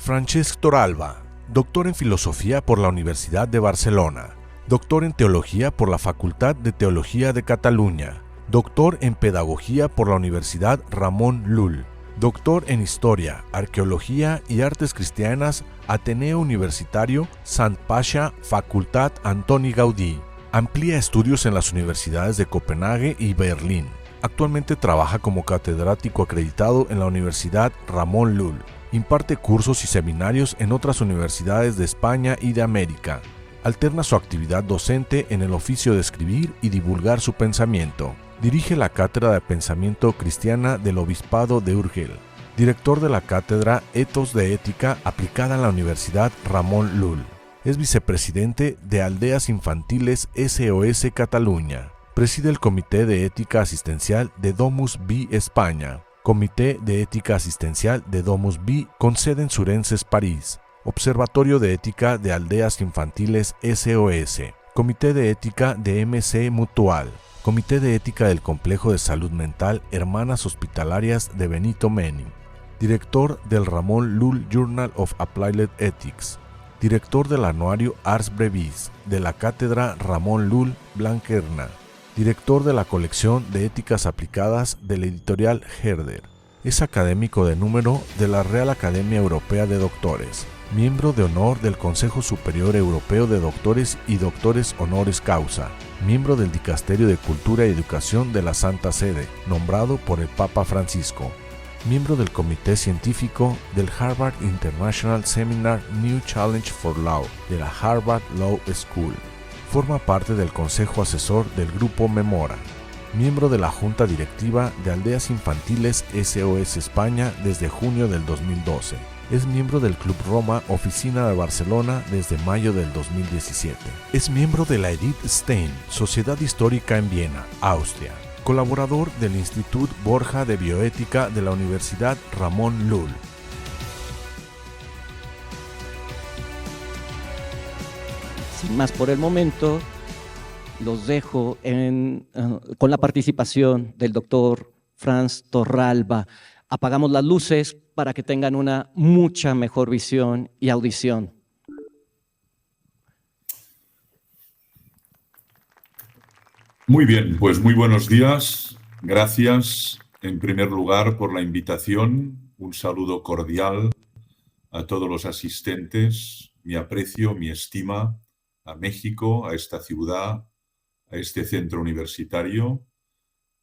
Francesc Torralba, doctor en Filosofía por la Universidad de Barcelona, doctor en Teología por la Facultad de Teología de Cataluña, doctor en Pedagogía por la Universidad Ramon Llull, doctor en Historia, Arqueología y Artes Cristianas, Ateneo Universitario Sant Pascha, Facultad Antoni Gaudí. Amplía estudios en las universidades de Copenhague y Berlín. Actualmente trabaja como catedrático acreditado en la Universidad Ramon Llull. Imparte cursos y seminarios en otras universidades de España y de América. Alterna su actividad docente en el oficio de escribir y divulgar su pensamiento. Dirige la Cátedra de Pensamiento Cristiana del Obispado de Urgel. Director de la Cátedra Ethos de Ética aplicada en la Universidad Ramon Llull. Es vicepresidente de Aldeas Infantiles SOS Cataluña. Preside el Comité de Ética Asistencial de Domus Vi España. Comité de Ética Asistencial de Domus Vi con sede en Surenses, París. Observatorio de Ética de Aldeas Infantiles SOS. Comité de Ética de MC Mutual. Comité de Ética del Complejo de Salud Mental Hermanas Hospitalarias de Benito Menin. Director del Ramon Llull Journal of Applied Ethics. Director del anuario Ars Brevis de la Cátedra Ramon Llull Blanquerna. Director de la colección de Éticas Aplicadas de la editorial Herder. Es académico de número de la Real Academia Europea de Doctores. Miembro de honor del Consejo Superior Europeo de Doctores y Doctores Honoris Causa. Miembro del Dicasterio de Cultura y Educación de la Santa Sede, nombrado por el Papa Francisco. Miembro del Comité Científico del Harvard International Seminar New Challenge for Law de la Harvard Law School. Forma parte del Consejo Asesor del Grupo Memora. Miembro de la Junta Directiva de Aldeas Infantiles SOS España desde junio del 2012. Es miembro del Club Roma, Oficina de Barcelona, desde mayo del 2017. Es miembro de la Edith Stein, Sociedad Histórica en Viena, Austria. Colaborador del Instituto Borja de Bioética de la Universidad Ramon Llull. Sin más por el momento, los dejo con la participación del doctor Franz Torralba. Apagamos las luces para que tengan una mucha mejor visión y audición. Muy bien, pues muy buenos días. Gracias, en primer lugar, por la invitación. Un saludo cordial a todos los asistentes. Mi aprecio, mi estima a México, a esta ciudad, a este centro universitario.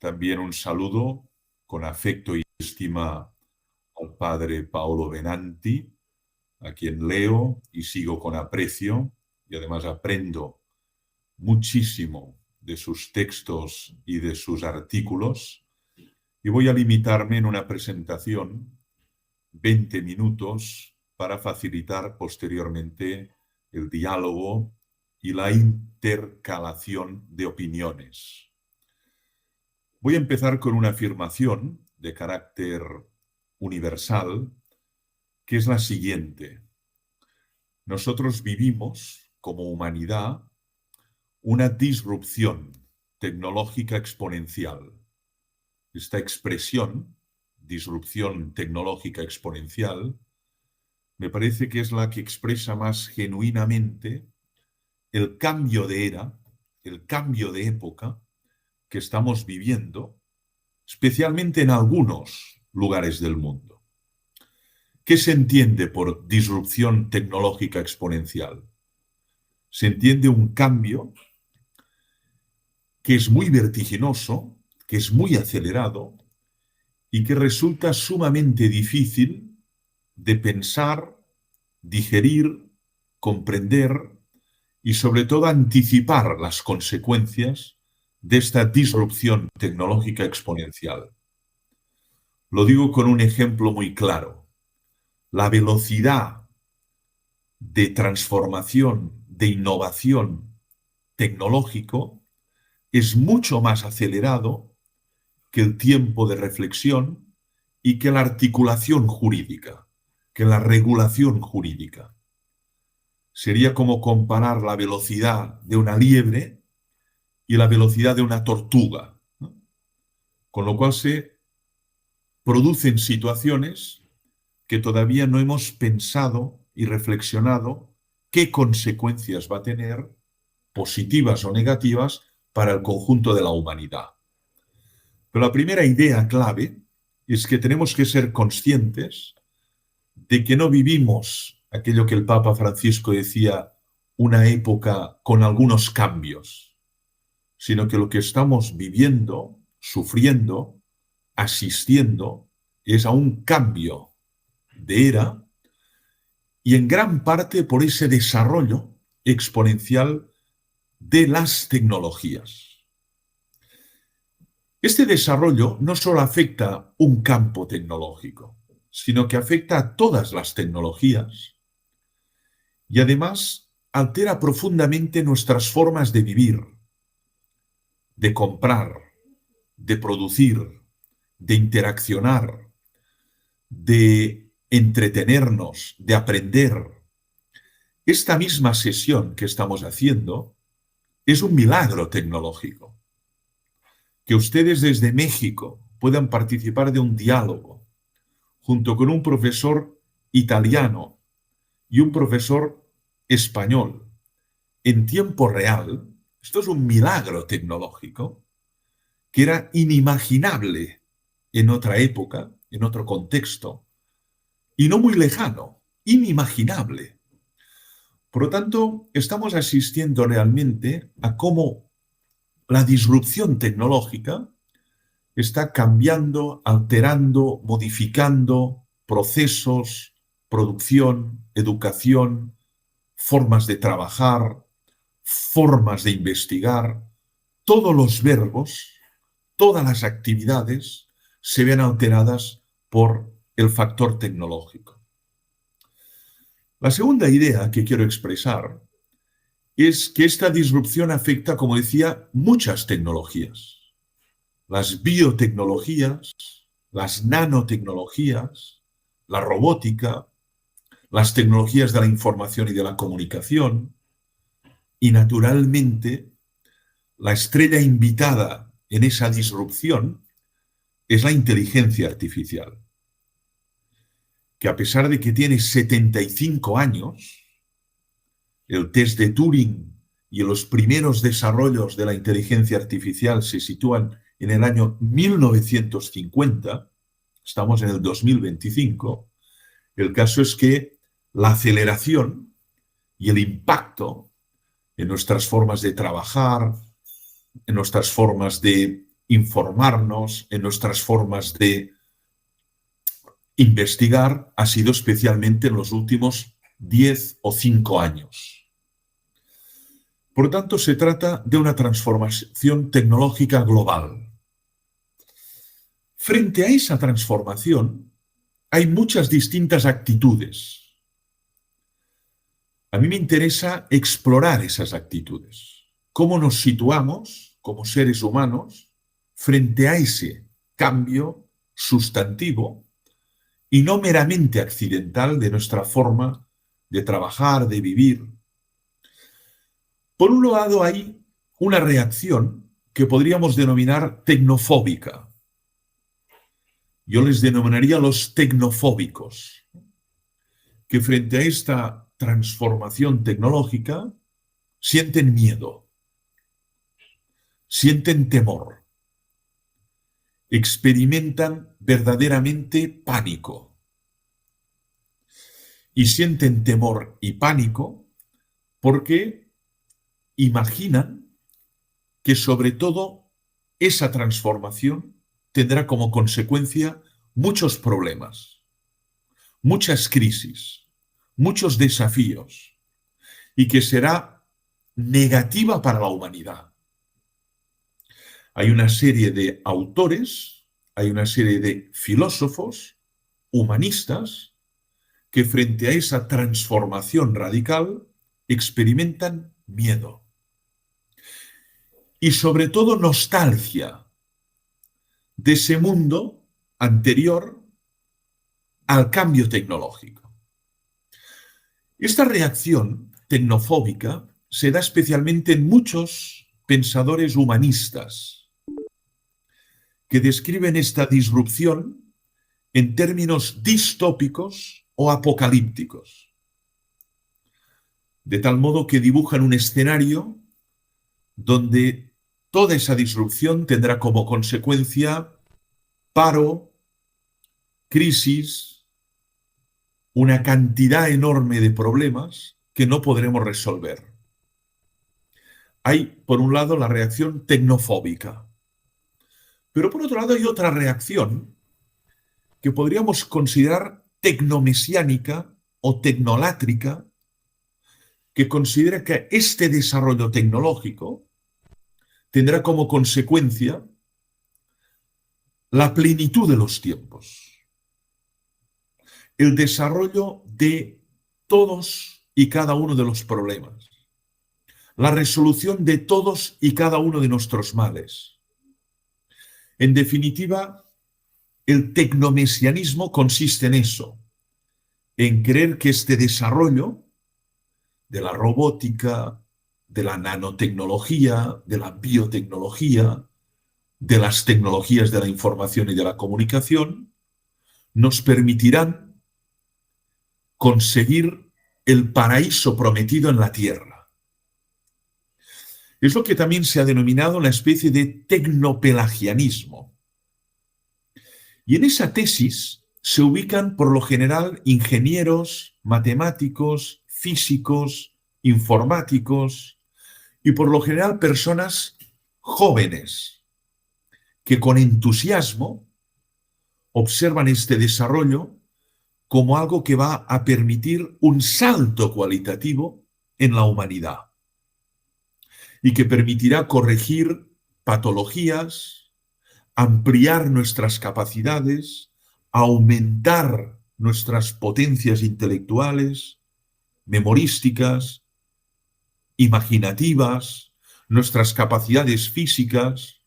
También un saludo con afecto y estima al padre Paolo Benanti, a quien leo y sigo con aprecio y además aprendo muchísimo de sus textos y de sus artículos, y voy a limitarme en una presentación 20 minutos para facilitar posteriormente el diálogo y la intercalación de opiniones. Voy a empezar con una afirmación de carácter universal, que es la siguiente. Nosotros vivimos, como humanidad, una disrupción tecnológica exponencial. Esta expresión, disrupción tecnológica exponencial, me parece que es la que expresa más genuinamente el cambio de era, el cambio de época que estamos viviendo, especialmente en algunos lugares del mundo. ¿Qué se entiende por disrupción tecnológica exponencial? Se entiende un cambio que es muy vertiginoso, que es muy acelerado y que resulta sumamente difícil de pensar, digerir, comprender y sobre todo anticipar las consecuencias de esta disrupción tecnológica exponencial. Lo digo con un ejemplo muy claro. La velocidad de transformación, de innovación tecnológico es mucho más acelerado que el tiempo de reflexión y que la articulación jurídica, que la regulación jurídica. Sería como comparar la velocidad de una liebre y la velocidad de una tortuga, ¿no? Con lo cual se producen situaciones que todavía no hemos pensado y reflexionado qué consecuencias va a tener, positivas o negativas, para el conjunto de la humanidad. Pero la primera idea clave es que tenemos que ser conscientes de que no vivimos aquello que el Papa Francisco decía, una época con algunos cambios, sino que lo que estamos viviendo, sufriendo, asistiendo, es a un cambio de era y en gran parte por ese desarrollo exponencial de las tecnologías. Este desarrollo no solo afecta un campo tecnológico, sino que afecta a todas las tecnologías y además altera profundamente nuestras formas de vivir, de comprar, de producir, de interaccionar, de entretenernos, de aprender. Esta misma sesión que estamos haciendo es un milagro tecnológico. Que ustedes desde México puedan participar de un diálogo junto con un profesor italiano y un profesor español en tiempo real, esto es un milagro tecnológico que era inimaginable en otra época, en otro contexto, y no muy lejano, inimaginable. Por lo tanto, estamos asistiendo realmente a cómo la disrupción tecnológica está cambiando, alterando, modificando procesos, producción, educación, formas de trabajar, formas de investigar. Todos los verbos, todas las actividades se ven alteradas por el factor tecnológico. La segunda idea que quiero expresar es que esta disrupción afecta, como decía, muchas tecnologías. Las biotecnologías, las nanotecnologías, la robótica, las tecnologías de la información y de la comunicación, y naturalmente la estrella invitada en esa disrupción es la inteligencia artificial, que a pesar de que tiene 75 años, el test de Turing y los primeros desarrollos de la inteligencia artificial se sitúan en el año 1950, estamos en el 2025, el caso es que la aceleración y el impacto en nuestras formas de trabajar, en nuestras formas de informarnos, en nuestras formas de investigar, ha sido especialmente en los últimos 10 o 5 años. Por lo tanto, se trata de una transformación tecnológica global. Frente a esa transformación, hay muchas distintas actitudes. A mí me interesa explorar esas actitudes. ¿Cómo nos situamos como seres humanos frente a ese cambio sustantivo y no meramente accidental de nuestra forma de trabajar, de vivir? Por un lado, hay una reacción que podríamos denominar tecnofóbica. Yo les denominaría los tecnofóbicos, que frente a esta transformación tecnológica sienten miedo, sienten temor, experimentan verdaderamente pánico. Y sienten temor y pánico porque imaginan que sobre todo esa transformación tendrá como consecuencia muchos problemas, muchas crisis, muchos desafíos y que será negativa para la humanidad. Hay una serie de autores, hay una serie de filósofos, humanistas, que frente a esa transformación radical experimentan miedo y sobre todo nostalgia de ese mundo anterior al cambio tecnológico. Esta reacción tecnofóbica se da especialmente en muchos pensadores humanistas que describen esta disrupción en términos distópicos o apocalípticos, de tal modo que dibujan un escenario donde toda esa disrupción tendrá como consecuencia paro, crisis, una cantidad enorme de problemas que no podremos resolver. Hay, por un lado, la reacción tecnofóbica, pero por otro lado hay otra reacción que podríamos considerar tecnomesiánica o tecnolátrica, que considera que este desarrollo tecnológico tendrá como consecuencia la plenitud de los tiempos, el desarrollo de todos y cada uno de los problemas, la resolución de todos y cada uno de nuestros males. En definitiva, el tecnomesianismo consiste en eso, en creer que este desarrollo de la robótica, de la nanotecnología, de la biotecnología, de las tecnologías de la información y de la comunicación, nos permitirán conseguir el paraíso prometido en la Tierra. Es lo que también se ha denominado una especie de tecnopelagianismo. Y en esa tesis se ubican por lo general ingenieros, matemáticos, físicos, informáticos y por lo general personas jóvenes que con entusiasmo observan este desarrollo como algo que va a permitir un salto cualitativo en la humanidad y que permitirá corregir patologías, ampliar nuestras capacidades, aumentar nuestras potencias intelectuales, memorísticas, imaginativas, nuestras capacidades físicas,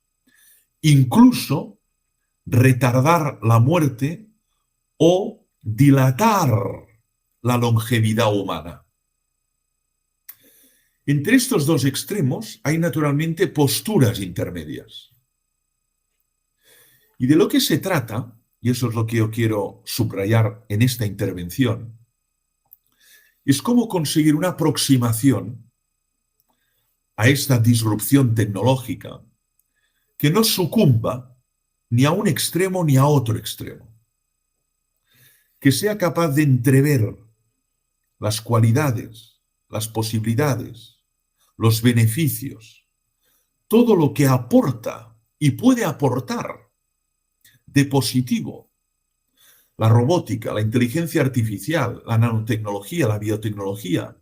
incluso retardar la muerte o dilatar la longevidad humana. Entre estos dos extremos hay naturalmente posturas intermedias. Y de lo que se trata, y eso es lo que yo quiero subrayar en esta intervención, es cómo conseguir una aproximación a esta disrupción tecnológica que no sucumba ni a un extremo ni a otro extremo, que sea capaz de entrever las cualidades, las posibilidades, los beneficios, todo lo que aporta y puede aportar de positivo la robótica, la inteligencia artificial, la nanotecnología, la biotecnología,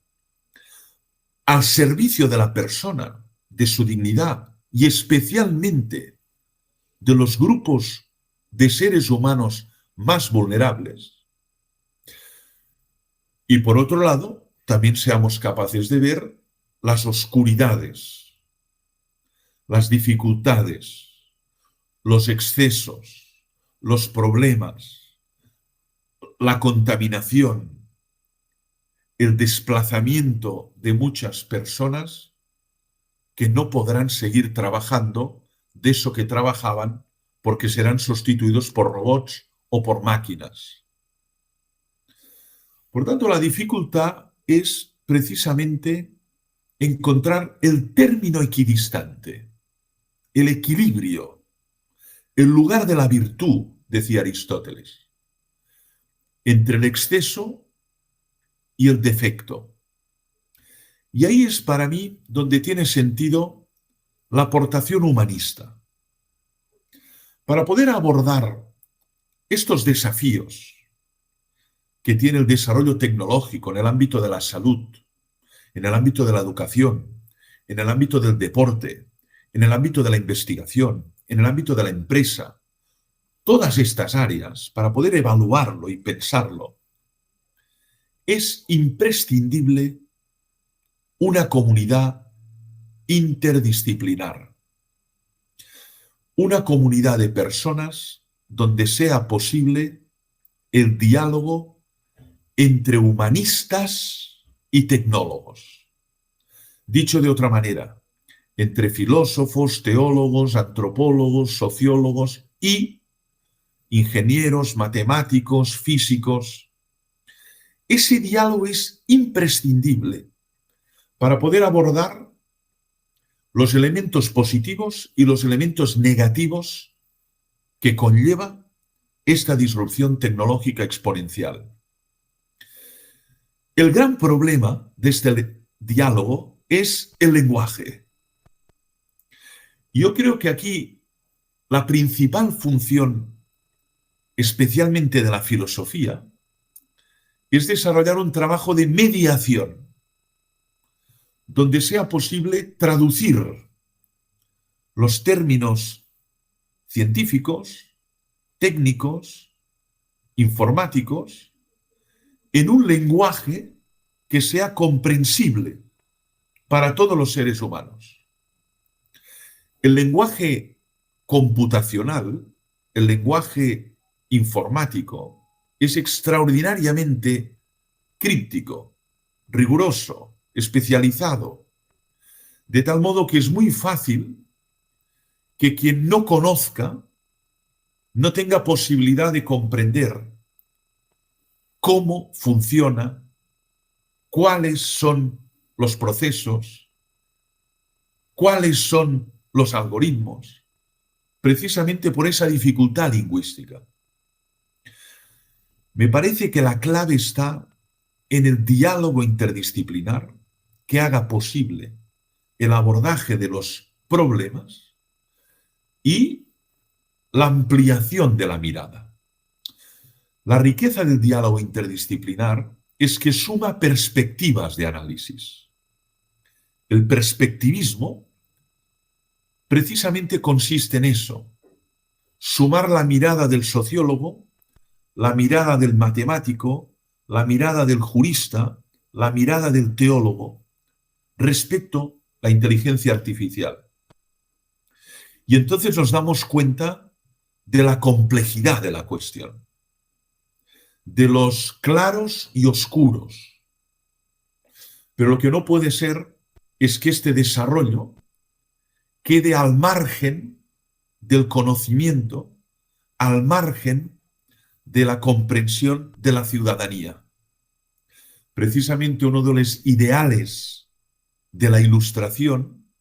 al servicio de la persona, de su dignidad y especialmente de los grupos de seres humanos más vulnerables. Y por otro lado, también seamos capaces de ver las oscuridades, las dificultades, los excesos, los problemas, la contaminación, el desplazamiento de muchas personas que no podrán seguir trabajando de eso que trabajaban porque serán sustituidos por robots o por máquinas. Por tanto, la dificultad es precisamente encontrar el término equidistante, el equilibrio, el lugar de la virtud, decía Aristóteles, entre el exceso y el defecto. Y ahí es para mí donde tiene sentido la aportación humanista. Para poder abordar estos desafíos que tiene el desarrollo tecnológico en el ámbito de la salud, en el ámbito de la educación, en el ámbito del deporte, en el ámbito de la investigación, en el ámbito de la empresa, todas estas áreas, para poder evaluarlo y pensarlo, es imprescindible una comunidad interdisciplinar, una comunidad de personas donde sea posible el diálogo entre humanistas y tecnólogos. Dicho de otra manera, entre filósofos, teólogos, antropólogos, sociólogos y ingenieros, matemáticos, físicos. Ese diálogo es imprescindible para poder abordar los elementos positivos y los elementos negativos que conlleva esta disrupción tecnológica exponencial. El gran problema de este diálogo es el lenguaje. Yo creo que aquí la principal función, especialmente de la filosofía, es desarrollar un trabajo de mediación, donde sea posible traducir los términos científicos, técnicos, informáticos, en un lenguaje que sea comprensible para todos los seres humanos. El lenguaje computacional, el lenguaje informático, es extraordinariamente críptico, riguroso, especializado, de tal modo que es muy fácil que quien no conozca no tenga posibilidad de comprender cómo funciona, cuáles son los procesos, cuáles son los algoritmos, precisamente por esa dificultad lingüística. Me parece que la clave está en el diálogo interdisciplinar que haga posible el abordaje de los problemas y la ampliación de la mirada. La riqueza del diálogo interdisciplinar es que suma perspectivas de análisis. El perspectivismo precisamente consiste en eso, sumar la mirada del sociólogo, la mirada del matemático, la mirada del jurista, la mirada del teólogo respecto a la inteligencia artificial. Y entonces nos damos cuenta de la complejidad de la cuestión, de los claros y oscuros. Pero lo que no puede ser es que este desarrollo quede al margen del conocimiento, al margen de la comprensión de la ciudadanía. Precisamente uno de los ideales de la Ilustración,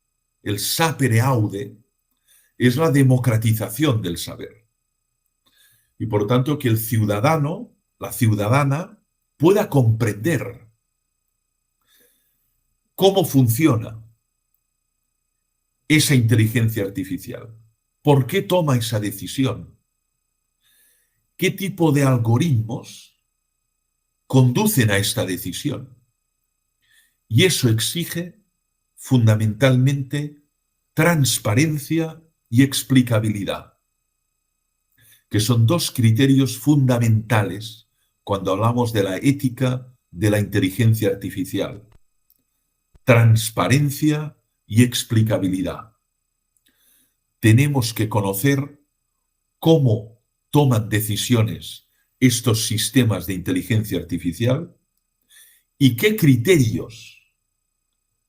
el sapere aude, es la democratización del saber. Y por tanto que el ciudadano, la ciudadana, pueda comprender cómo funciona esa inteligencia artificial, por qué toma esa decisión, qué tipo de algoritmos conducen a esta decisión. Y eso exige fundamentalmente transparencia y explicabilidad, que son dos criterios fundamentales cuando hablamos de la ética de la inteligencia artificial. Transparencia y explicabilidad. Tenemos que conocer cómo toman decisiones estos sistemas de inteligencia artificial y qué criterios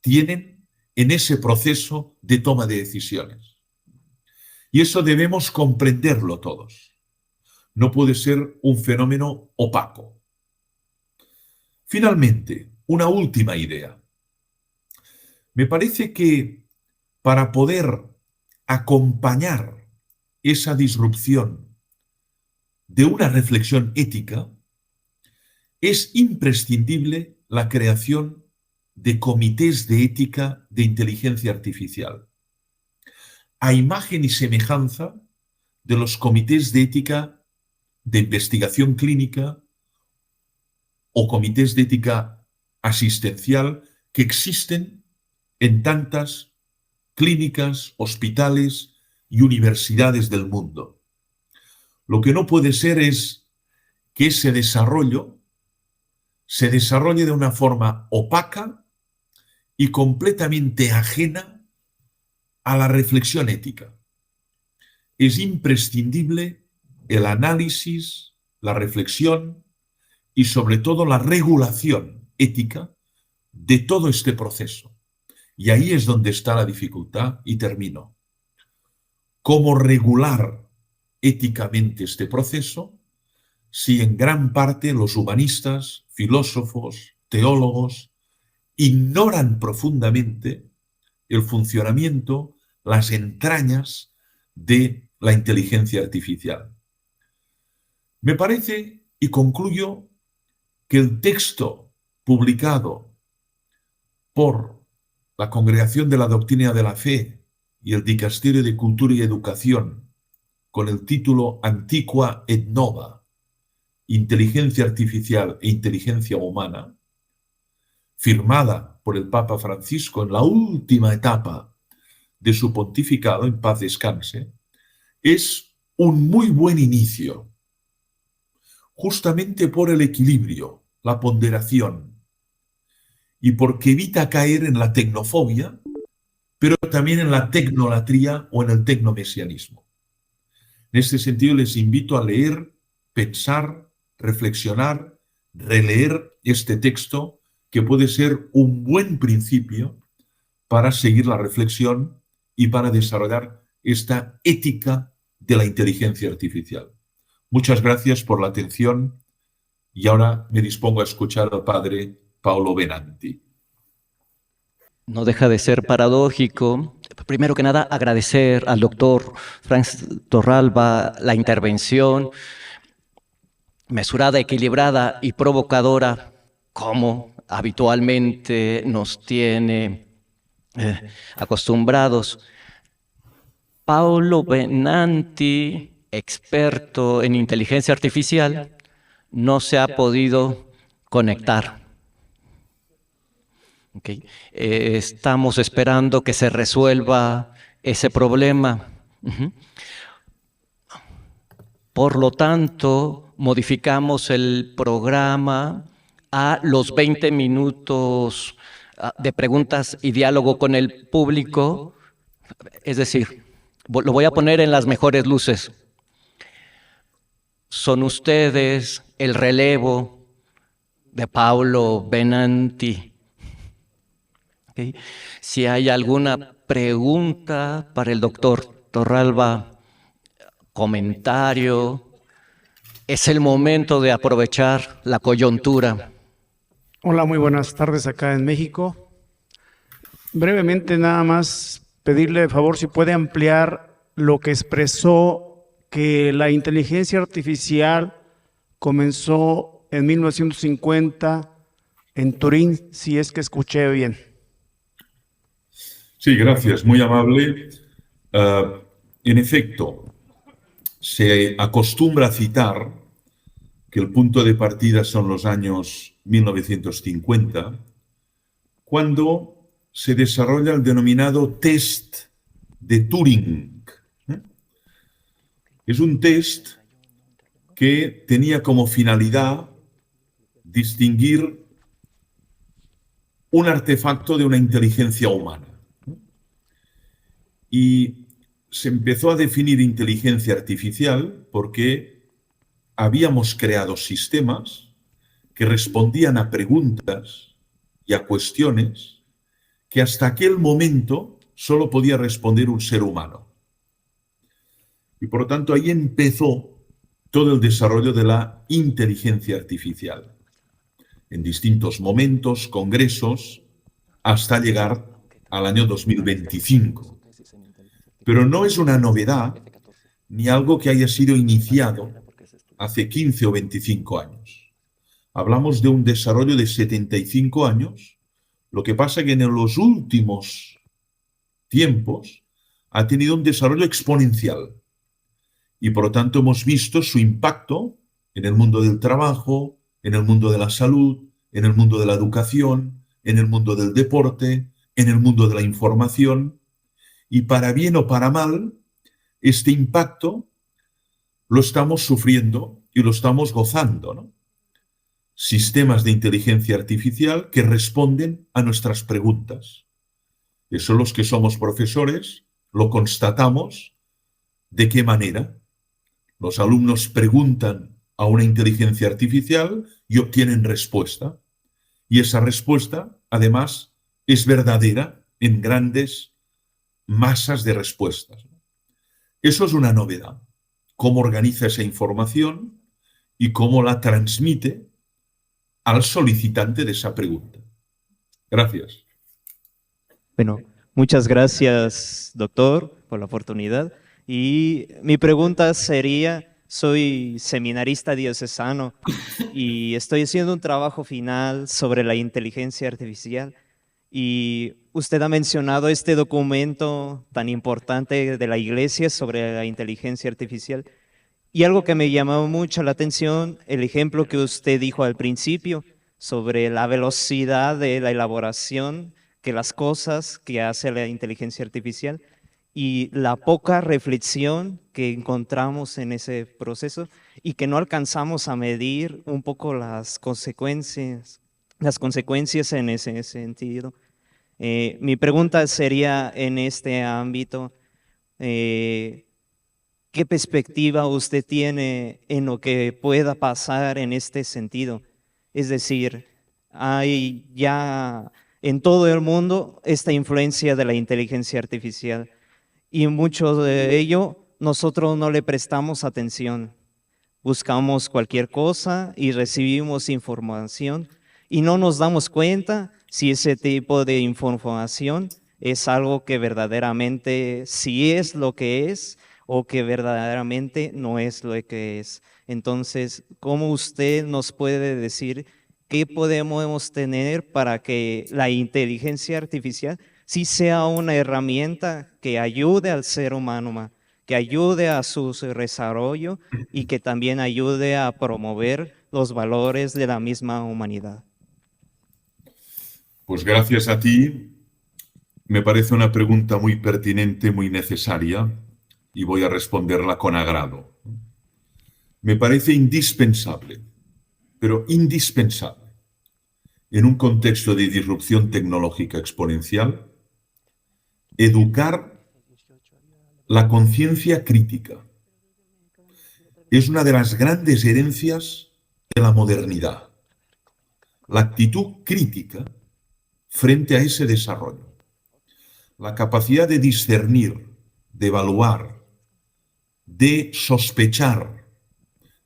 tienen en ese proceso de toma de decisiones. Y eso debemos comprenderlo todos. No puede ser un fenómeno opaco. Finalmente, una última idea. Me parece que para poder acompañar esa disrupción de una reflexión ética, es imprescindible la creación de comités de ética de inteligencia artificial, a imagen y semejanza de los comités de ética de investigación clínica o comités de ética asistencial que existen en tantas clínicas, hospitales y universidades del mundo. Lo que no puede ser es que ese desarrollo se desarrolle de una forma opaca y completamente ajena a la reflexión ética. Es imprescindible el análisis, la reflexión y sobre todo la regulación ética de todo este proceso. Y ahí es donde está la dificultad y termino. ¿Cómo regular éticamente este proceso si en gran parte los humanistas, filósofos, teólogos ignoran profundamente el funcionamiento, las entrañas de la inteligencia artificial? Me parece, y concluyo, que el texto publicado por la Congregación de la Doctrina de la Fe y el Dicasterio de Cultura y Educación, con el título Antiqua et Nova, Inteligencia Artificial e Inteligencia Humana, firmada por el Papa Francisco en la última etapa de su pontificado, en paz descanse, es un muy buen inicio, justamente por el equilibrio, la ponderación, y porque evita caer en la tecnofobia, pero también en la tecnolatría o en el tecnomesianismo. En este sentido, les invito a leer, pensar, reflexionar, releer este texto, que puede ser un buen principio para seguir la reflexión y para desarrollar esta ética de la inteligencia artificial. Muchas gracias por la atención y ahora me dispongo a escuchar al padre Paolo Benanti. No deja de ser paradójico. Primero que nada, agradecer al doctor Franz Torralba la intervención mesurada, equilibrada y provocadora, como habitualmente nos tiene acostumbrados. Paolo Benanti, experto en inteligencia artificial, no se ha podido conectar. Okay. Estamos esperando que se resuelva ese problema. Por lo tanto, modificamos el programa a los 20 minutos de preguntas y diálogo con el público. Es decir, lo voy a poner en las mejores luces. Son ustedes el relevo de Paolo Benanti. ¿Okay? Si hay alguna pregunta para el doctor Torralba, comentario, es el momento de aprovechar la coyuntura. Hola, muy buenas tardes acá en México. Brevemente nada más pedirle de favor si puede ampliar lo que expresó, que la inteligencia artificial comenzó en 1950 en Turín, si es que escuché bien. Sí, gracias, muy amable. En efecto, se acostumbra a citar que el punto de partida son los años 1950, cuando se desarrolla el denominado test de Turing. Es un test que tenía como finalidad distinguir un artefacto de una inteligencia humana. Y se empezó a definir inteligencia artificial porque habíamos creado sistemas que respondían a preguntas y a cuestiones que hasta aquel momento solo podía responder un ser humano. Y por lo tanto ahí empezó todo el desarrollo de la inteligencia artificial, en distintos momentos, congresos, hasta llegar al año 2025. Pero no es una novedad ni algo que haya sido iniciado hace 15 o 25 años. Hablamos de un desarrollo de 75 años, lo que pasa que en los últimos tiempos ha tenido un desarrollo exponencial y por lo tanto hemos visto su impacto en el mundo del trabajo, en el mundo de la salud, en el mundo de la educación, en el mundo del deporte, en el mundo de la información. Y para bien o para mal, este impacto lo estamos sufriendo y lo estamos gozando, ¿no? Sistemas de inteligencia artificial que responden a nuestras preguntas. Eso los que somos profesores lo constatamos. ¿De qué manera? Los alumnos preguntan a una inteligencia artificial y obtienen respuesta. Y esa respuesta, además, es verdadera en grandes masas de respuestas. Eso es una novedad. cómo organiza esa información y cómo la transmite al solicitante de esa pregunta. Gracias. Bueno, muchas gracias, doctor, por la oportunidad. Y mi pregunta sería, soy seminarista diocesano y estoy haciendo un trabajo final sobre la inteligencia artificial. Y usted ha mencionado este documento tan importante de la Iglesia sobre la inteligencia artificial. Y algo que me llamó mucho la atención, el ejemplo que usted dijo al principio sobre la velocidad de la elaboración que las cosas que hace la inteligencia artificial y la poca reflexión que encontramos en ese proceso y que no alcanzamos a medir un poco las consecuencias en ese sentido. Mi pregunta sería en este ámbito, ¿qué perspectiva usted tiene en lo que pueda pasar en este sentido? Es decir, hay ya en todo el mundo esta influencia de la inteligencia artificial y mucho de ello nosotros no le prestamos atención. Buscamos cualquier cosa y recibimos información y no nos damos cuenta si ese tipo de información es algo que verdaderamente sí es lo que es o que verdaderamente no es lo que es. Entonces, ¿cómo usted nos puede decir qué podemos tener para que la inteligencia artificial sí sea una herramienta que ayude al ser humano, que ayude a su desarrollo y que también ayude a promover los valores de la misma humanidad? Pues gracias a ti. Me parece una pregunta muy pertinente, muy necesaria, y voy a responderla con agrado. Me parece indispensable, pero indispensable, en un contexto de disrupción tecnológica exponencial, educar la conciencia crítica. Es una de las grandes herencias de la modernidad. La actitud crítica frente a ese desarrollo. La capacidad de discernir, de evaluar, de sospechar,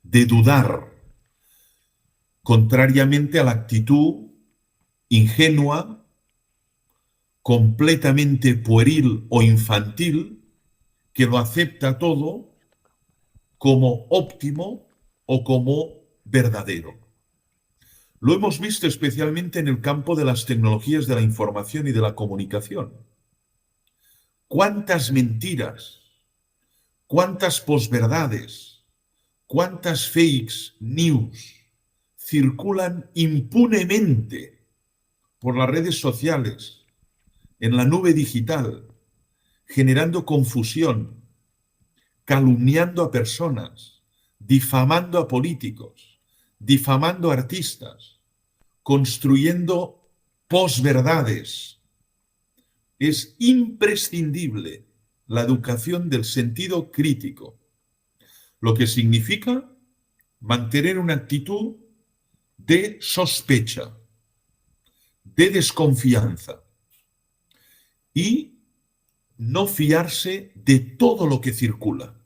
de dudar, contrariamente a la actitud ingenua, completamente pueril o infantil, que lo acepta todo como óptimo o como verdadero. Lo hemos visto especialmente en el campo de las tecnologías de la información y de la comunicación. ¿Cuántas mentiras, cuántas posverdades, cuántas fakes news circulan impunemente por las redes sociales, en la nube digital, generando confusión, calumniando a personas, difamando a políticos, difamando a artistas, construyendo posverdades? Es imprescindible la educación del sentido crítico, lo que significa mantener una actitud de sospecha, de desconfianza y no fiarse de todo lo que circula.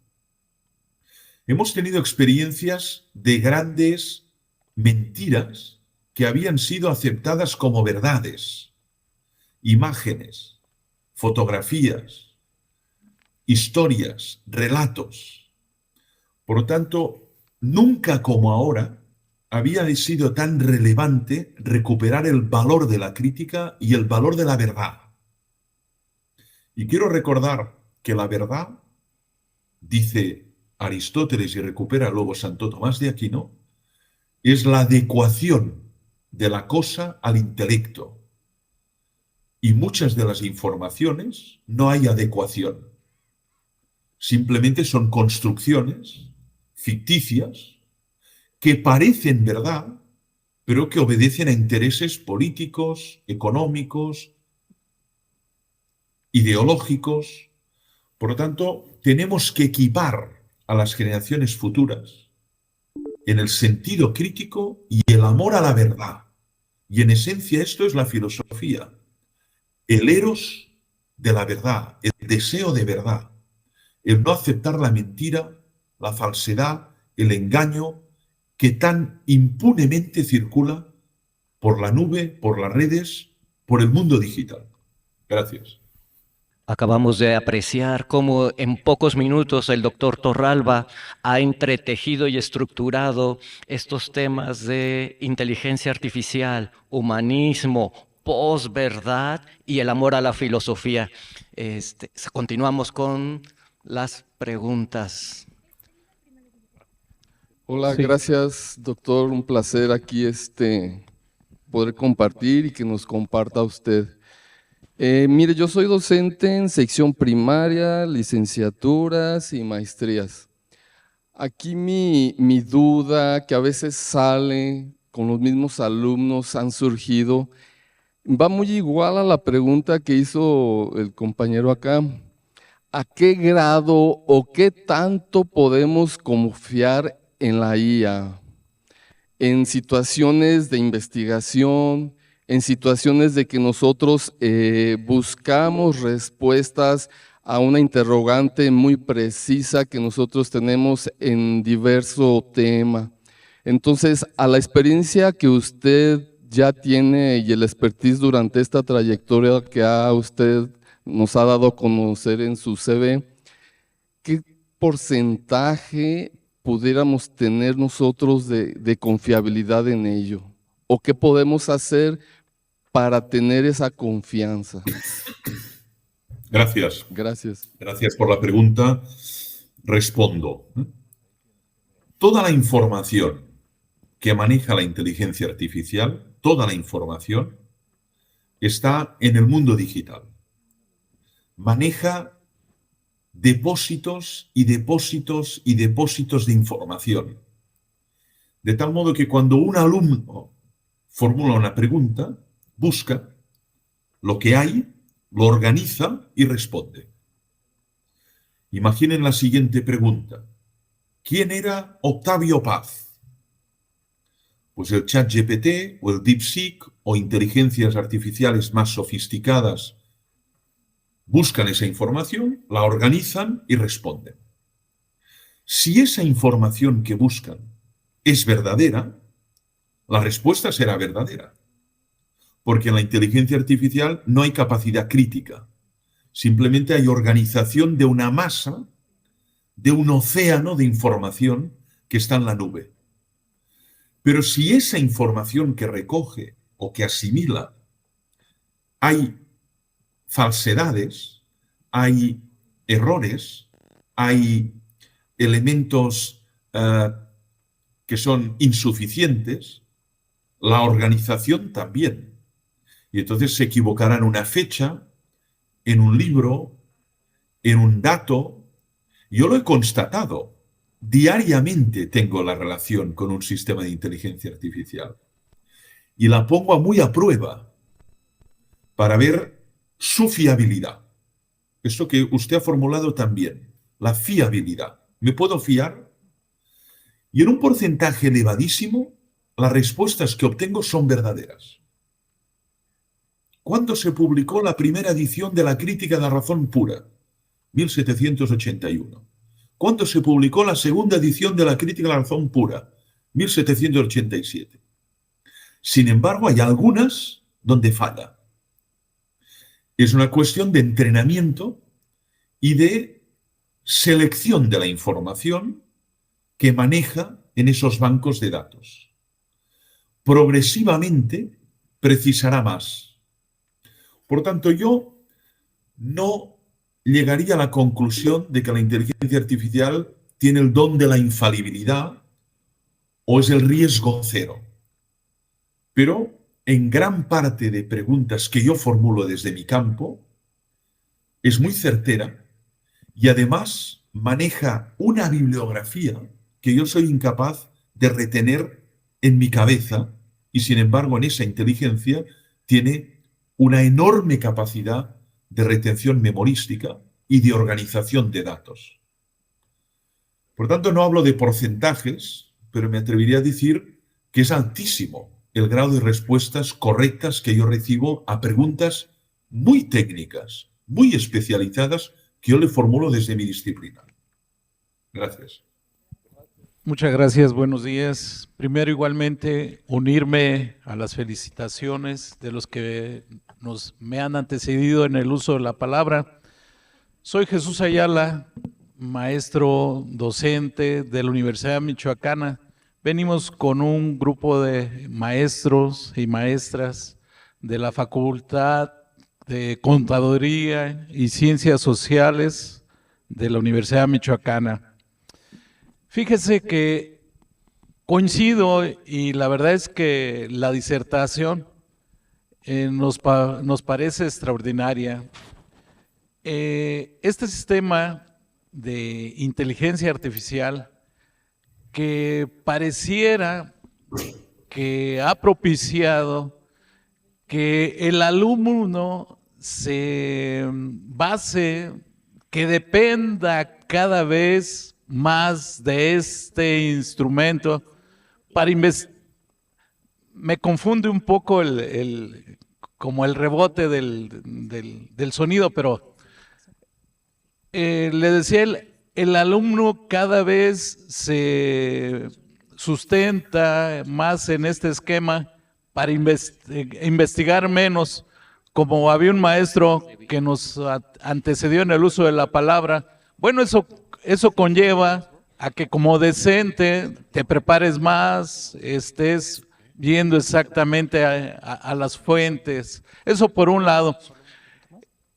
Hemos tenido experiencias de grandes mentiras que habían sido aceptadas como verdades, imágenes, fotografías, historias, relatos. Por lo tanto, nunca como ahora había sido tan relevante recuperar el valor de la crítica y el valor de la verdad. Y quiero recordar que la verdad, dice Aristóteles y recupera luego Santo Tomás de Aquino, es la adecuación de la cosa al intelecto. Y muchas de las informaciones no hay adecuación. Simplemente son construcciones ficticias que parecen verdad, pero que obedecen a intereses políticos, económicos, ideológicos. Por lo tanto, tenemos que equipar a las generaciones futuras en el sentido crítico y el amor a la verdad. Y en esencia esto es la filosofía. El eros de la verdad, el deseo de verdad, el no aceptar la mentira la falsedad, el engaño que tan impunemente circula por la nube, por las redes, por el mundo digital. Gracias. Acabamos de apreciar cómo en pocos minutos el doctor Torralba ha entretejido y estructurado estos temas de inteligencia artificial, humanismo, posverdad y el amor a la filosofía. Continuamos con las preguntas. Hola, gracias, doctor. Un placer aquí poder compartir y que nos comparta usted. Mire, yo soy docente en sección primaria, licenciaturas y maestrías. Aquí mi duda, que a veces sale con los mismos alumnos, han surgido, va muy igual a la pregunta que hizo el compañero acá. ¿A qué grado o qué tanto podemos confiar en la IA? En situaciones de investigación, en situaciones de que nosotros buscamos respuestas a una interrogante muy precisa que nosotros tenemos en diverso tema. Entonces, a la experiencia que usted ya tiene y el expertise durante esta trayectoria que usted nos ha dado a conocer en su CV, ¿qué porcentaje pudiéramos tener nosotros de confiabilidad en ello? ¿O qué podemos hacer para tener esa confianza? Gracias. Gracias. Gracias por la pregunta. Respondo. Toda la información que maneja la inteligencia artificial, toda la información, está en el mundo digital. Maneja depósitos y depósitos y depósitos de información. De tal modo que cuando un alumno formula una pregunta, busca lo que hay, lo organiza y responde. Imaginen la siguiente pregunta. ¿Quién era Octavio Paz? Pues el ChatGPT o el DeepSeek o inteligencias artificiales más sofisticadas buscan esa información, la organizan y responden. Si esa información que buscan es verdadera, la respuesta será verdadera. Porque en la inteligencia artificial no hay capacidad crítica. Simplemente hay organización de una masa, de un océano de información que está en la nube. Pero si esa información que recoge o que asimila hay falsedades, hay errores, hay elementos que son insuficientes, la organización también. Y entonces se equivocará en una fecha, en un libro, en un dato. Yo lo he constatado. Diariamente tengo la relación con un sistema de inteligencia artificial. Y la pongo muy a prueba para ver su fiabilidad. Esto que usted ha formulado también, la fiabilidad. ¿Me puedo fiar? Y en un porcentaje elevadísimo, las respuestas que obtengo son verdaderas. ¿Cuándo se publicó la primera edición de la Crítica de la Razón Pura? 1781. ¿Cuándo se publicó la segunda edición de la Crítica de la Razón Pura? 1787. Sin embargo, hay algunas donde falla. Es una cuestión de entrenamiento y de selección de la información que maneja en esos bancos de datos. Progresivamente precisará más. Por tanto, yo no llegaría a la conclusión de que la inteligencia artificial tiene el don de la infalibilidad o es el riesgo cero. Pero en gran parte de preguntas que yo formulo desde mi campo, es muy certera y además maneja una bibliografía que yo soy incapaz de retener en mi cabeza y sin embargo en esa inteligencia tiene una enorme capacidad de retención memorística y de organización de datos. Por tanto, no hablo de porcentajes, pero me atrevería a decir que es altísimo el grado de respuestas correctas que yo recibo a preguntas muy técnicas, muy especializadas, que yo le formulo desde mi disciplina. Gracias. Muchas gracias, buenos días. Primero, igualmente, unirme a las felicitaciones de los que me han antecedido en el uso de la palabra. Soy Jesús Ayala, maestro docente de la Universidad Michoacana. Venimos con un grupo de maestros y maestras de la Facultad de Contaduría y Ciencias Sociales de la Universidad Michoacana. Fíjese que coincido y la verdad es que la disertación nos parece extraordinaria. Este sistema de inteligencia artificial que pareciera que ha propiciado que el alumno se base, que dependa cada vez más de este instrumento para investigar. Me confunde un poco como el rebote del sonido, pero le decía, el alumno cada vez se sustenta más en este esquema para investigar menos. Como había un maestro que nos antecedió en el uso de la palabra, bueno, eso conlleva a que como docente te prepares más, estés viendo exactamente a las fuentes. Eso por un lado.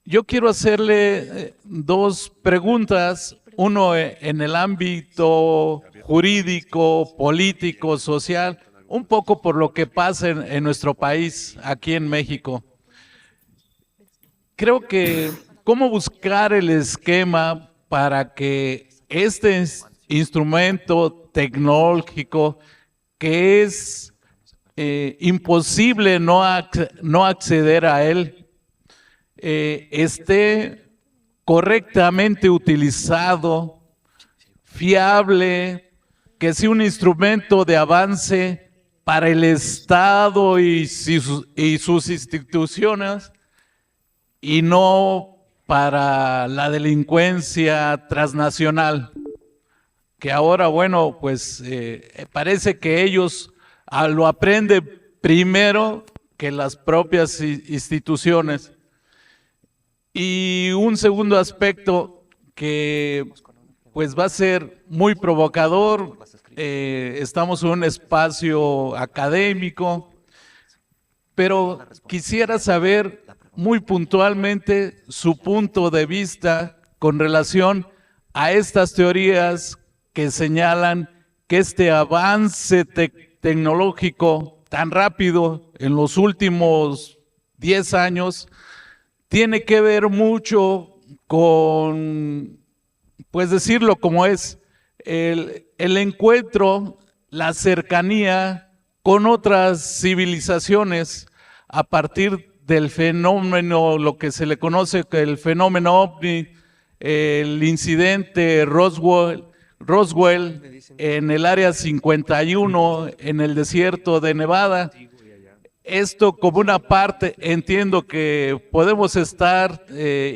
Yo quiero hacerle dos preguntas, uno en el ámbito jurídico, político, social, un poco por lo que pasa en nuestro país, aquí en México. Creo que cómo buscar el esquema para que este instrumento tecnológico que es imposible no acceder a él, esté correctamente utilizado, fiable, que sea un instrumento de avance para el Estado y sus instituciones y no para la delincuencia transnacional, que ahora, bueno, pues parece que ellos lo aprenden primero que las propias instituciones. Y un segundo aspecto que pues va a ser muy provocador, estamos en un espacio académico, pero quisiera saber muy puntualmente su punto de vista con relación a estas teorías que señalan que este avance tecnológico tan rápido en los últimos 10 años tiene que ver mucho con, pues decirlo como es, el encuentro, la cercanía con otras civilizaciones a partir del fenómeno, lo que se le conoce que el fenómeno OVNI, el incidente Roswell en el área 51 en el desierto de Nevada. Esto como una parte, entiendo que podemos estar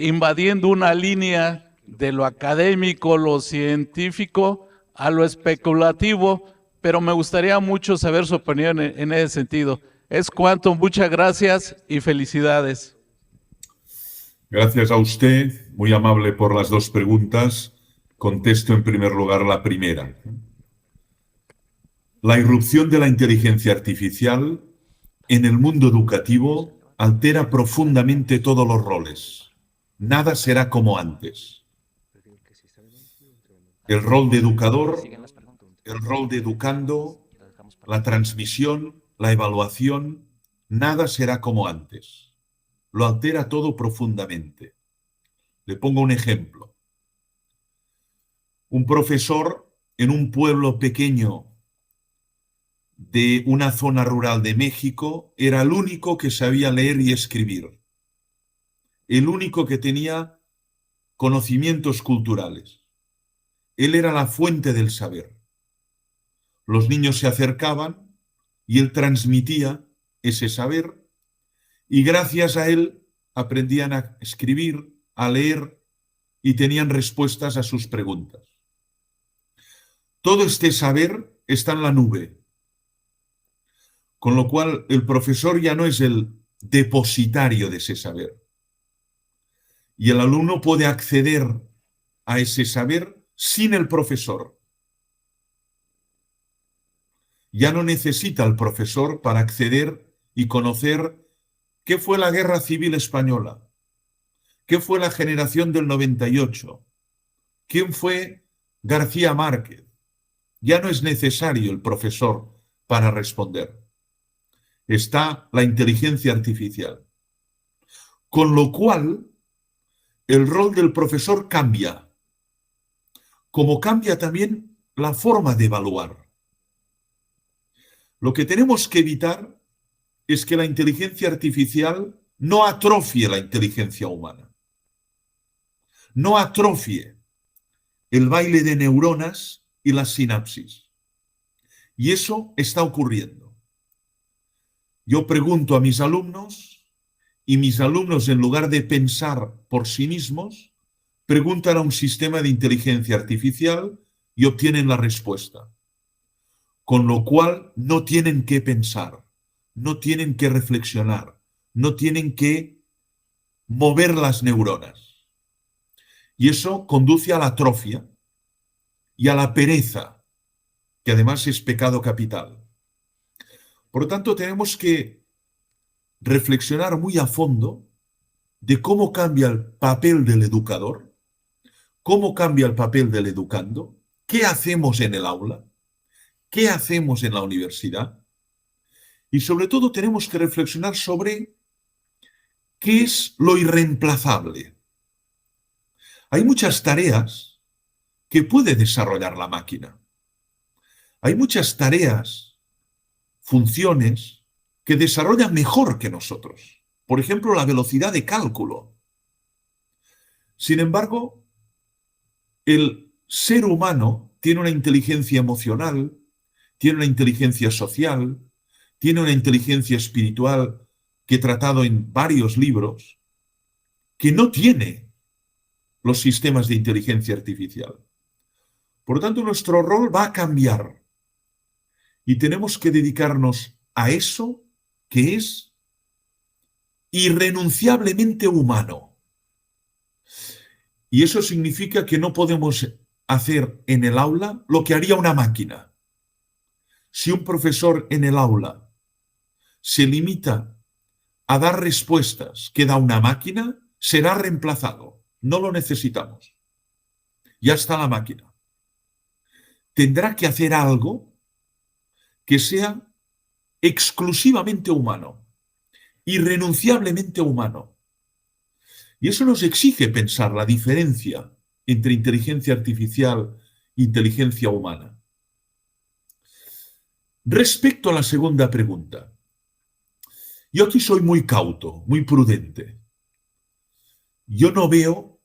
invadiendo una línea de lo académico, lo científico, a lo especulativo, pero me gustaría mucho saber su opinión en ese sentido. Es cuanto, muchas gracias y felicidades. Gracias a usted, muy amable por las dos preguntas. Contesto en primer lugar la primera. La irrupción de la inteligencia artificial en el mundo educativo altera profundamente todos los roles. Nada será como antes. El rol de educador, el rol de educando, la transmisión, la evaluación, nada será como antes. Lo altera todo profundamente. Le pongo un ejemplo. Un profesor en un pueblo pequeño de una zona rural de México era el único que sabía leer y escribir. El único que tenía conocimientos culturales. Él era la fuente del saber. Los niños se acercaban y él transmitía ese saber y gracias a él aprendían a escribir, a leer y tenían respuestas a sus preguntas. todo este saber está en la nube. Con lo cual, el profesor ya no es el depositario de ese saber. Y el alumno puede acceder a ese saber sin el profesor. Ya no necesita al profesor para acceder y conocer qué fue la Guerra Civil Española, qué fue la generación del 98, quién fue García Márquez. Ya no es necesario el profesor para responder. Está la inteligencia artificial. Con lo cual, el rol del profesor cambia, como cambia también la forma de evaluar. Lo que tenemos que evitar es que la inteligencia artificial no atrofie la inteligencia humana, no atrofie el baile de neuronas y las sinapsis. Y eso está ocurriendo. Yo pregunto a mis alumnos y mis alumnos, en lugar de pensar por sí mismos, preguntan a un sistema de inteligencia artificial y obtienen la respuesta. Con lo cual no tienen que pensar, no tienen que reflexionar, no tienen que mover las neuronas. Y eso conduce a la atrofia y a la pereza, que además es pecado capital. Por lo tanto, tenemos que reflexionar muy a fondo de cómo cambia el papel del educador, cómo cambia el papel del educando, qué hacemos en el aula, qué hacemos en la universidad, y sobre todo tenemos que reflexionar sobre qué es lo irreemplazable. Hay muchas tareas que puede desarrollar la máquina. Hay muchas tareas, funciones, que desarrollan mejor que nosotros. Por ejemplo, la velocidad de cálculo. Sin embargo, el ser humano tiene una inteligencia emocional, tiene una inteligencia social, tiene una inteligencia espiritual que he tratado en varios libros, que no tiene los sistemas de inteligencia artificial. Por lo tanto, nuestro rol va a cambiar y tenemos que dedicarnos a eso que es irrenunciablemente humano. Y eso significa que no podemos hacer en el aula lo que haría una máquina. Si un profesor en el aula se limita a dar respuestas que da una máquina, será reemplazado. No lo necesitamos. Ya está la máquina. Tendrá que hacer algo que sea exclusivamente humano, irrenunciablemente humano. Y eso nos exige pensar la diferencia entre inteligencia artificial e inteligencia humana. Respecto a la segunda pregunta, yo aquí soy muy cauto, muy prudente. Yo no veo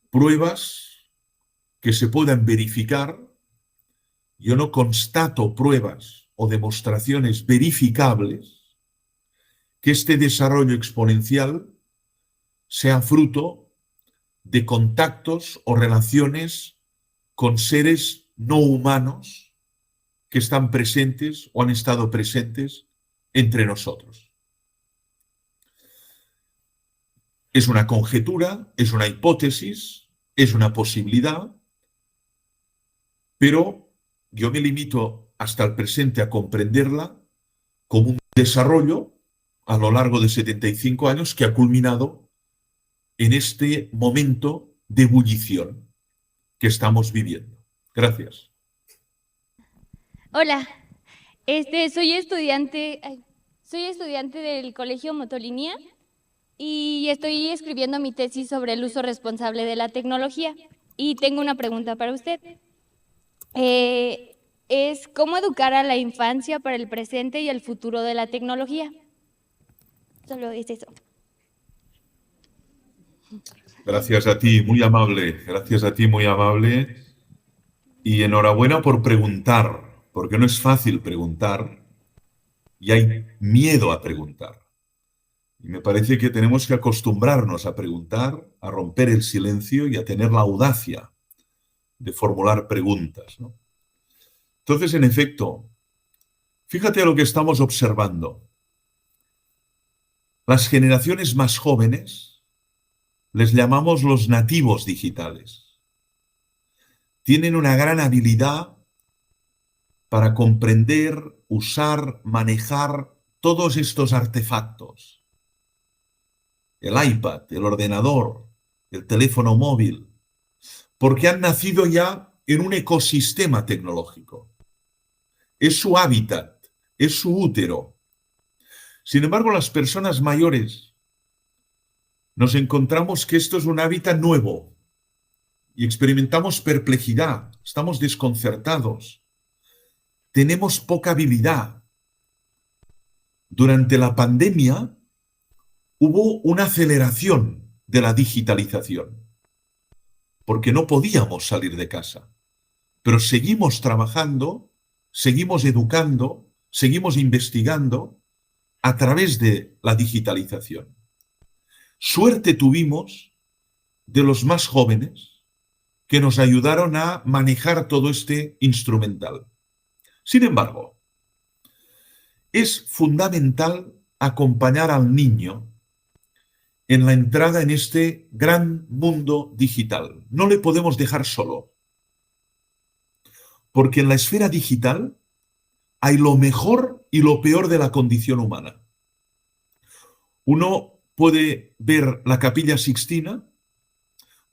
pruebas que se puedan verificar, yo no constato pruebas o demostraciones verificables que este desarrollo exponencial sea fruto de contactos o relaciones con seres no humanos que están presentes o han estado presentes entre nosotros. Es una conjetura, es una hipótesis, es una posibilidad, pero yo me limito hasta el presente a comprenderla como un desarrollo a lo largo de 75 años que ha culminado en este momento de ebullición que estamos viviendo. Gracias. Hola, soy estudiante del Colegio Motolinía y estoy escribiendo mi tesis sobre el uso responsable de la tecnología. Y tengo una pregunta para usted. Es ¿cómo educar a la infancia para el presente y el futuro de la tecnología? Solo es eso. Gracias a ti, muy amable. Gracias a ti, muy amable. Y enhorabuena por preguntar, porque no es fácil preguntar y hay miedo a preguntar. Y me parece que tenemos que acostumbrarnos a preguntar, a romper el silencio y a tener la audacia de formular preguntas, ¿no? Entonces, en efecto, fíjate lo que estamos observando. Las generaciones más jóvenes les llamamos los nativos digitales. Tienen una gran habilidad para comprender, usar, manejar todos estos artefactos. El iPad, el ordenador, el teléfono móvil, porque han nacido ya en un ecosistema tecnológico. Es su hábitat, es su útero. Sin embargo, las personas mayores nos encontramos que esto es un hábitat nuevo y experimentamos perplejidad, estamos desconcertados, tenemos poca habilidad. Durante la pandemia hubo una aceleración de la digitalización, porque no podíamos salir de casa, pero seguimos trabajando, seguimos educando, seguimos investigando a través de la digitalización. Suerte tuvimos de los más jóvenes que nos ayudaron a manejar todo este instrumental. Sin embargo, es fundamental acompañar al niño en la entrada en este gran mundo digital. No le podemos dejar solo, porque en la esfera digital hay lo mejor y lo peor de la condición humana. Uno puede ver la Capilla Sixtina,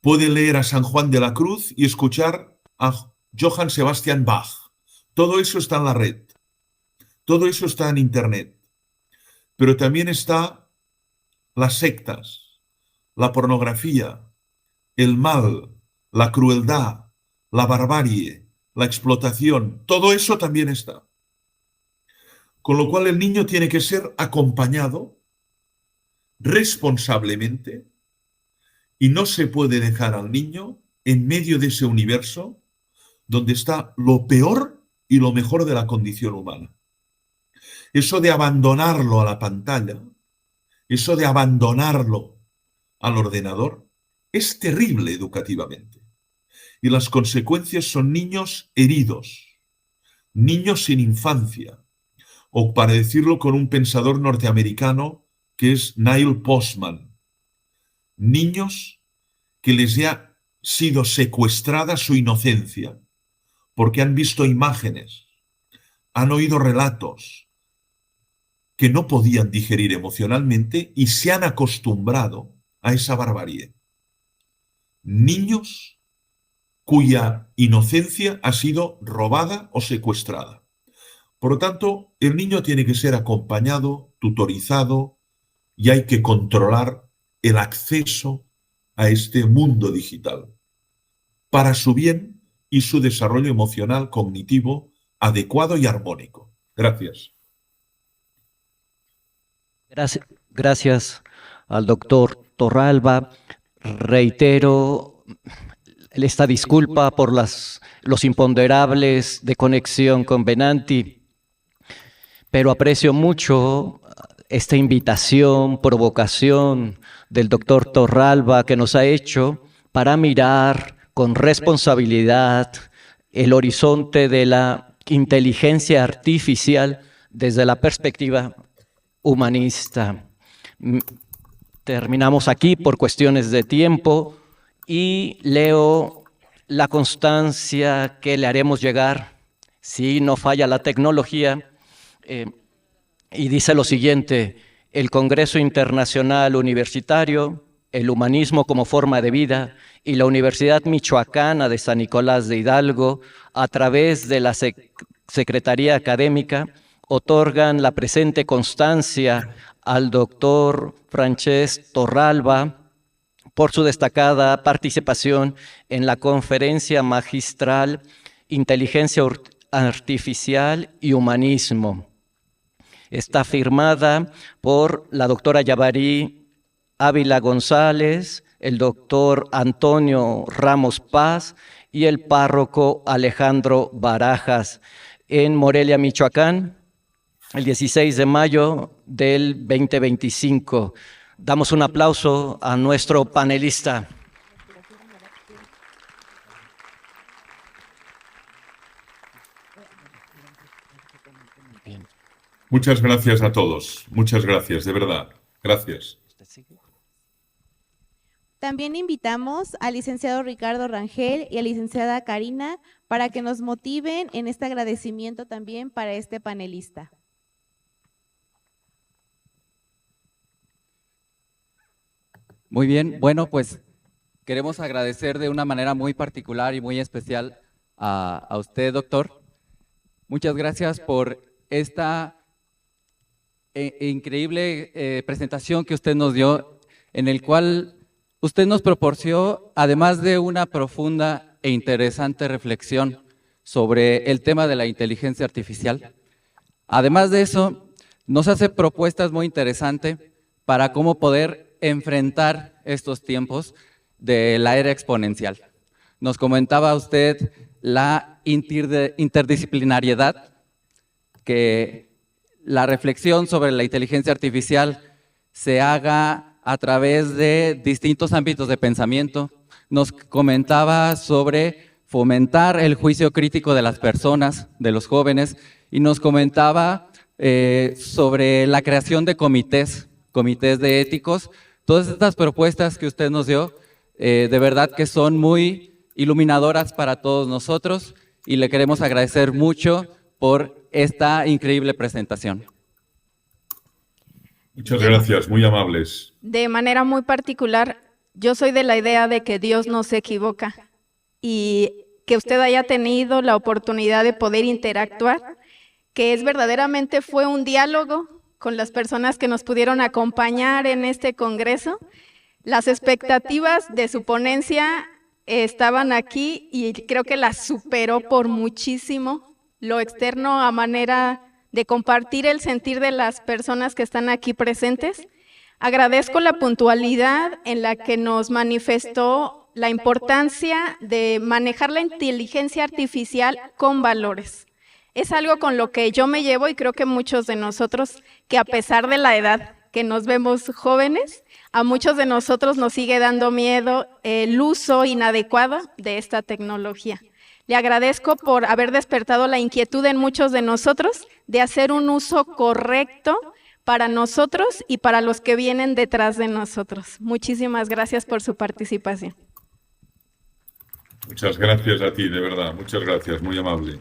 puede leer a San Juan de la Cruz y escuchar a Johann Sebastian Bach. Todo eso está en la red, todo eso está en Internet. Pero también está las sectas, la pornografía, el mal, la crueldad, la barbarie, la explotación, todo eso también está. Con lo cual el niño tiene que ser acompañado responsablemente y no se puede dejar al niño en medio de ese universo donde está lo peor y lo mejor de la condición humana. Eso de abandonarlo a la pantalla, eso de abandonarlo al ordenador, es terrible educativamente. Y las consecuencias son niños heridos, niños sin infancia, o para decirlo con un pensador norteamericano que es Neil Postman, niños que les ha sido secuestrada su inocencia porque han visto imágenes, han oído relatos que no podían digerir emocionalmente y se han acostumbrado a esa barbarie. Niños cuya inocencia ha sido robada o secuestrada. Por lo tanto, el niño tiene que ser acompañado, tutorizado, y hay que controlar el acceso a este mundo digital para su bien y su desarrollo emocional, cognitivo, adecuado y armónico. Gracias. Gracias al doctor Torralba. Reitero esta disculpa por los imponderables de conexión con Venanti, pero aprecio mucho esta invitación, provocación del doctor Torralba que nos ha hecho para mirar con responsabilidad el horizonte de la inteligencia artificial desde la perspectiva humanista. Terminamos aquí por cuestiones de tiempo y leo la constancia que le haremos llegar si no falla la tecnología. Y dice lo siguiente: el Congreso Internacional Universitario, el Humanismo como Forma de Vida y la Universidad Michoacana de San Nicolás de Hidalgo, a través de la Secretaría Académica, otorgan la presente constancia al doctor Francesc Torralba por su destacada participación en la conferencia magistral Inteligencia Artificial y Humanismo. Está firmada por la doctora Yabarí Ávila González, el doctor Antonio Ramos Paz y el párroco Alejandro Barajas, en Morelia, Michoacán, el 16 de mayo del 2025. Damos un aplauso a nuestro panelista. Muchas gracias a todos. Muchas gracias, de verdad. Gracias. También invitamos al licenciado Ricardo Rangel y a la licenciada Karina para que nos motiven en este agradecimiento también para este panelista. Muy bien, bueno, pues queremos agradecer de una manera muy particular y muy especial a usted, doctor. Muchas gracias por esta increíble presentación que usted nos dio, en el cual usted nos proporcionó, además de una profunda e interesante reflexión sobre el tema de la inteligencia artificial. Además de eso, nos hace propuestas muy interesantes para cómo poder enfrentar estos tiempos de la era exponencial. Nos comentaba usted la interdisciplinariedad, que la reflexión sobre la inteligencia artificial se haga a través de distintos ámbitos de pensamiento. Nos comentaba sobre fomentar el juicio crítico de las personas, de los jóvenes, y nos comentaba sobre la creación de comités de éticos. Todas estas propuestas que usted nos dio, de verdad que son muy iluminadoras para todos nosotros y le queremos agradecer mucho por esta increíble presentación. Muchas gracias, muy amables. De manera muy particular, yo soy de la idea de que Dios no se equivoca y que usted haya tenido la oportunidad de poder interactuar, que verdaderamente fue un diálogo con las personas que nos pudieron acompañar en este congreso. Las expectativas de su ponencia estaban aquí y creo que las superó por muchísimo. Lo externo a manera de compartir el sentir de las personas que están aquí presentes. Agradezco la puntualidad en la que nos manifestó la importancia de manejar la inteligencia artificial con valores. Es algo con lo que yo me llevo y creo que muchos de nosotros, que a pesar de la edad que nos vemos jóvenes, a muchos de nosotros nos sigue dando miedo el uso inadecuado de esta tecnología. Le agradezco por haber despertado la inquietud en muchos de nosotros de hacer un uso correcto para nosotros y para los que vienen detrás de nosotros. Muchísimas gracias por su participación. Muchas gracias a ti, de verdad. Muchas gracias, muy amable.